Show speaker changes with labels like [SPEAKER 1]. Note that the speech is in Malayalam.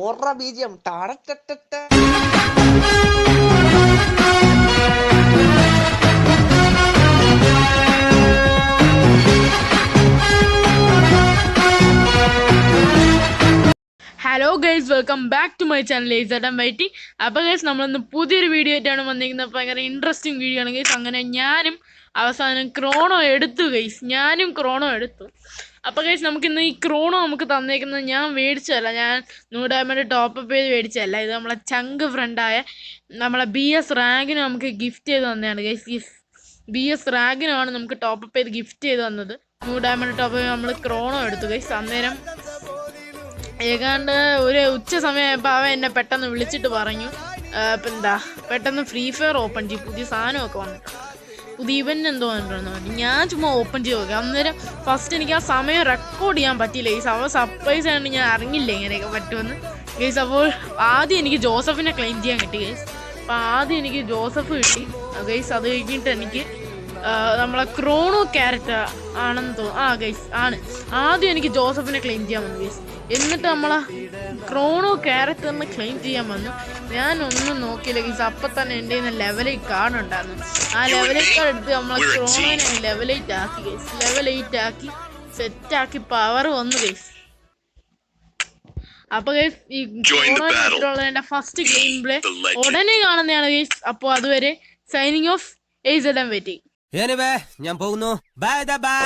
[SPEAKER 1] പോറ ബീജിയം ടാടട്ടട്ട.
[SPEAKER 2] Hello guys, welcome back to my channel വൈറ്റി. അപ്പോൾ ഗൈസ്, നമ്മളിന്ന് പുതിയൊരു വീഡിയോ ആയിട്ടാണ് വന്നിരിക്കുന്നത്. ഭയങ്കര ഇൻട്രസ്റ്റിംഗ് വീഡിയോ ആണ് ഗൈസ്. അങ്ങനെ ഞാനും അവസാനം ക്രോണോ എടുത്തു ഗൈസ്. അപ്പോൾ ഗൈസ്, നമുക്കിന്ന് ഈ ക്രോണോ നമുക്ക് തന്നേക്കുന്നത് ഞാൻ മേടിച്ചതല്ല, ഞാൻ 100 ഡയമണ്ട് ടോപ്പപ്പ് ചെയ്ത് മേടിച്ചതല്ല. ഇത് നമ്മളെ ചങ്ക് ഫ്രണ്ടായ നമ്മളെ BS റാങ്കിന് നമുക്ക് ഗിഫ്റ്റ് ചെയ്ത് തന്നെയാണ് ഗൈസ്. BS റാങ്കിനാണ് നമുക്ക് ടോപ്പപ്പ് ചെയ്ത് ഗിഫ്റ്റ് ചെയ്ത് തന്നത്. 100 ഡയമണ്ട് ടോപ്പപ്പ് നമ്മൾ ക്രോണോ എടുത്തു ഗൈസ്. അന്നേരം ഏതാണ്ട് ഒരു ഉച്ച സമയമായപ്പോൾ അവൻ എന്നെ പെട്ടെന്ന് വിളിച്ചിട്ട് പറഞ്ഞു, ഇപ്പം എന്താ പെട്ടെന്ന് ഫ്രീ ഫയർ ഓപ്പൺ ചെയ്യും, പുതിയ സാധനമൊക്കെ വന്നിട്ടുണ്ട്, പുതിയ ഇവൻ്റ് എന്തോ വന്നിട്ടുണ്ടെന്ന് പറഞ്ഞു. ഞാൻ ചുമ്മാ ഓപ്പൺ ചെയ്ത് നോക്കി. അന്നേരം ഫസ്റ്റ് എനിക്ക് ആ സമയം റെക്കോർഡ് ചെയ്യാൻ പറ്റിയില്ല ഗൈസ്. അവൻ സർപ്രൈസ് ആയതുകൊണ്ട് ഞാൻ അറിഞ്ഞില്ല ഇങ്ങനെയൊക്കെ പറ്റുമെന്ന് ഗൈസ്. അപ്പോൾ ആദ്യം എനിക്ക് ജോസഫിനെ ക്ലെയിം ചെയ്യാൻ കിട്ടി ഗൈസ്. അപ്പോൾ ആദ്യം എനിക്ക് ജോസഫ് കിട്ടി ഗൈസ്. അത് കഴിഞ്ഞിട്ട് എനിക്ക് നമ്മളെ ക്രോണോ ക്യാരക്ടർ ആണെന്ന് തോന്നുന്നു. ഗൈസ് ആണ്. ആദ്യം എനിക്ക് ജോസഫിനെ ക്ലെയിം ചെയ്യാൻ വന്നു ഗൈസ്. എന്നിട്ട് നമ്മളെ ക്രോണോ ക്യാരക്ടറിനെ ക്ലെയിം ചെയ്യാൻ വന്നു. ഞാനൊന്നും നോക്കിയില്ല ഗൈസ്. അപ്പം തന്നെ എൻ്റെ കയ്യിൽ നിന്ന് ലെവൽ 8 കാർഡ് ഉണ്ടായിരുന്നു. ആ ലെവൽ 8 കാർഡ് എടുത്ത് നമ്മളെ ക്രോണോനെ ലെവൽ 8 ആക്കി ഗൈസ്. ലെവൽ 8 ആക്കി സെറ്റാക്കി പവർ വന്നു ഗൈസ്. അപ്പോൾ ഗൈസ്, ഈ ക്രോണോയുള്ള എൻ്റെ ഫസ്റ്റ് ഗെയിം പ്ലേ ഉടനെ കാണുന്നതാണ് ഗൈസ്. അപ്പോൾ അതുവരെ സൈനിങ് ഓഫ് വൈറ്റി.
[SPEAKER 3] ഞാൻ പോകുന്നു. Bye bye.